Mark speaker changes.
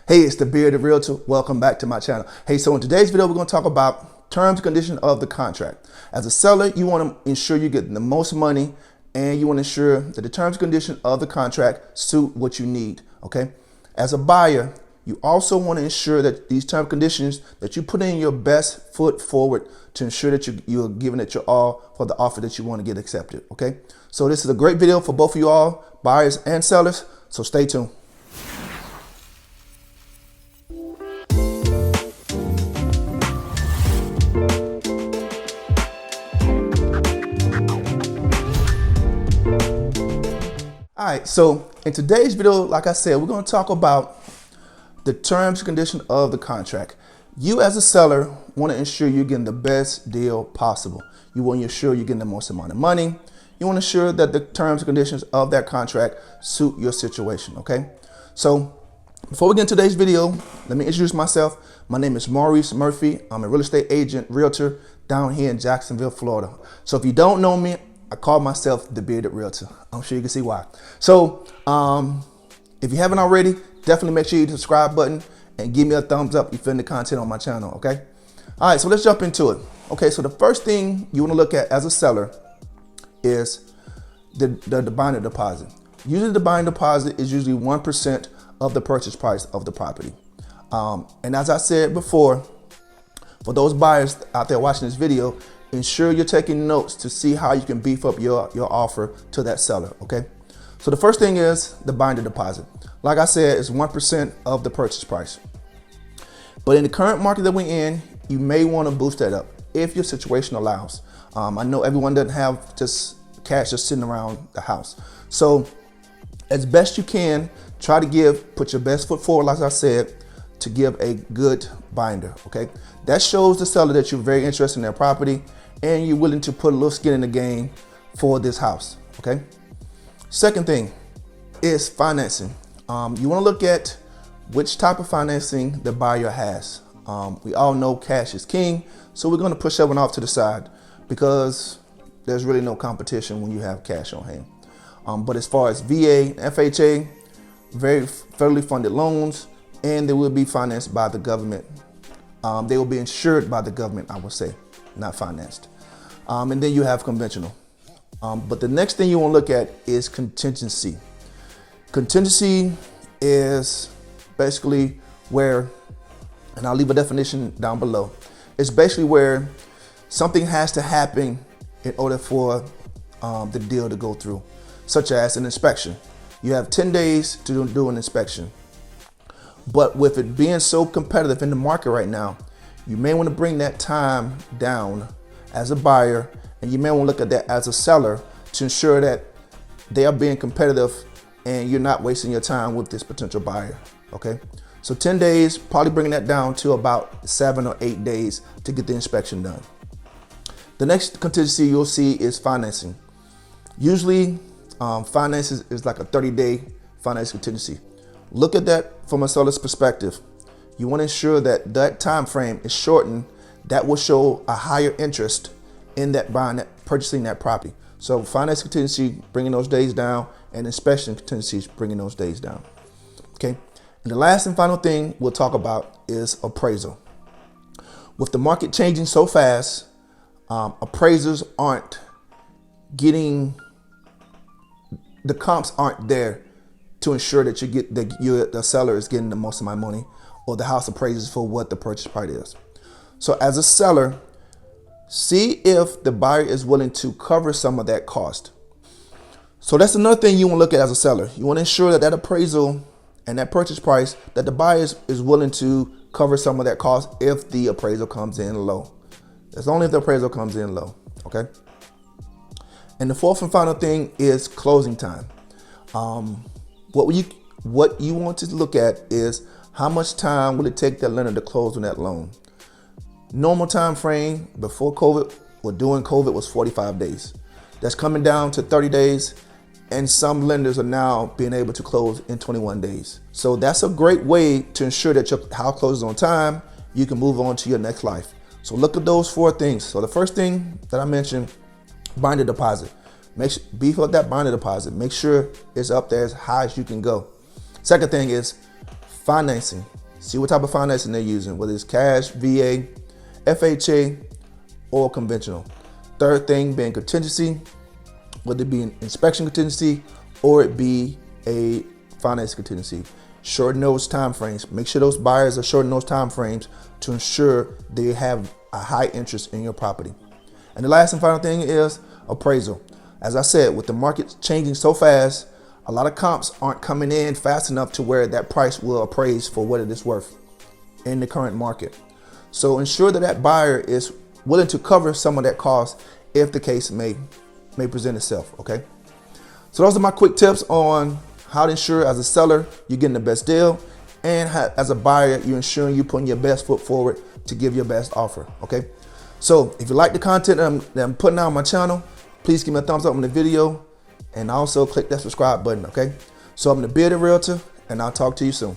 Speaker 1: Hey, it's the Bearded Realtor. Welcome back to my channel. Hey, so in today's video, we're going to talk about terms and conditions of the contract. As a seller, you want to ensure you're getting the most money, and you want to ensure that the terms and conditions of the contract suit what you need, okay? As a buyer, you also want to ensure that these terms and conditions, that you put in your best foot forward to ensure that you're giving it your all for the offer that you want to get accepted, okay? So this is a great video for both of you all, buyers and sellers, so stay tuned. All right, so in today's video, like I said, we're going to talk about the terms and conditions of the contract. You as a seller want to ensure you're getting the best deal possible. You want to ensure you're getting the most amount of money. You want to ensure that the terms and conditions of that contract suit your situation, okay? So before we get into today's video, let me introduce myself. My name is Maurice Murphy. I'm a real estate agent, realtor down here in Jacksonville, Florida. So if you don't know me, I call myself the Bearded Realtor. I'm sure you can see why. So if you haven't already, definitely make sure you hit the subscribe button and give me a thumbs up if you find the content on my channel, okay? All right, so let's jump into it. Okay, so the first thing you want to look at as a seller is the binding deposit. Usually the binding deposit is usually 1% of the purchase price of the property. And as I said before, for those buyers out there watching this video, ensure you're taking notes to see how you can beef up your offer to that seller, okay? So the first thing is the binding deposit. Like I said, it's 1% of the purchase price. But in the current market that we're in, you may want to boost that up if your situation allows. I know everyone doesn't have just cash just sitting around the house. So as best you can, try to put your best foot forward, like I said, to give a good binder, okay? That shows the seller that you're very interested in their property and you're willing to put a little skin in the game for this house, okay? Second thing is financing. You wanna look at which type of financing the buyer has. We all know cash is king, so we're gonna push that one off to the side because there's really no competition when you have cash on hand. But as far as VA, FHA, very federally funded loans, and they will be financed by the government. They will be insured by the government, I would say, not financed. And then you have conventional. But the next thing you want to look at is contingency. Contingency is basically where, and I'll leave a definition down below, it's basically where something has to happen in order for the deal to go through, such as an inspection. You have 10 days to do an inspection. But with it being so competitive in the market right now, you may want to bring that time down as a buyer, and you may want to look at that as a seller to ensure that they are being competitive and you're not wasting your time with this potential buyer, okay? So 10 days, probably bringing that down to about 7 or 8 days to get the inspection done. The next contingency you'll see is financing. Usually, finance is like a 30-day finance contingency. Look at that from a seller's perspective. You want to ensure that that time frame is shortened. That will show a higher interest in that purchasing that property. So finance contingency, bringing those days down, and inspection contingencies, bringing those days down. Okay. And the last and final thing we'll talk about is appraisal. With the market changing so fast, appraisers aren't getting, the comps aren't there to ensure that the seller is getting the most amount of money, or the house appraises for what the purchase price is. So as a seller, see if the buyer is willing to cover some of that cost. So that's another thing you want to look at as a seller. You want to ensure that that appraisal and that purchase price, that the buyer is willing to cover some of that cost if the appraisal comes in low. That's only if the appraisal comes in low, okay? And the fourth and final thing is closing time. What you want to look at is how much time will it take that lender to close on that loan. Normal time frame before COVID or during COVID was 45 days. That's coming down to 30 days, and some lenders are now being able to close in 21 days. So that's a great way to ensure that your house closes on time. You can move on to your next life. So look at those four things. So the first thing that I mentioned, binding deposit. Beef up that binding deposit. Make sure it's up there as high as you can go. Second thing is financing. See what type of financing they're using, whether it's cash, VA, FHA, or conventional. Third thing being contingency, whether it be an inspection contingency or it be a finance contingency. Shorten those time frames. Make sure those buyers are shortening those time frames to ensure they have a high interest in your property. And the last and final thing is appraisal. As I said, with the market changing so fast, a lot of comps aren't coming in fast enough to where that price will appraise for what it is worth in the current market. So ensure that that buyer is willing to cover some of that cost if the case may present itself, okay? So those are my quick tips on how to ensure as a seller you're getting the best deal, and as a buyer you're ensuring you're putting your best foot forward to give your best offer, okay? So if you like the content that I'm putting out on my channel, please give me a thumbs up on the video and also click that subscribe button, okay? So I'm the Bearded Realtor, and I'll talk to you soon.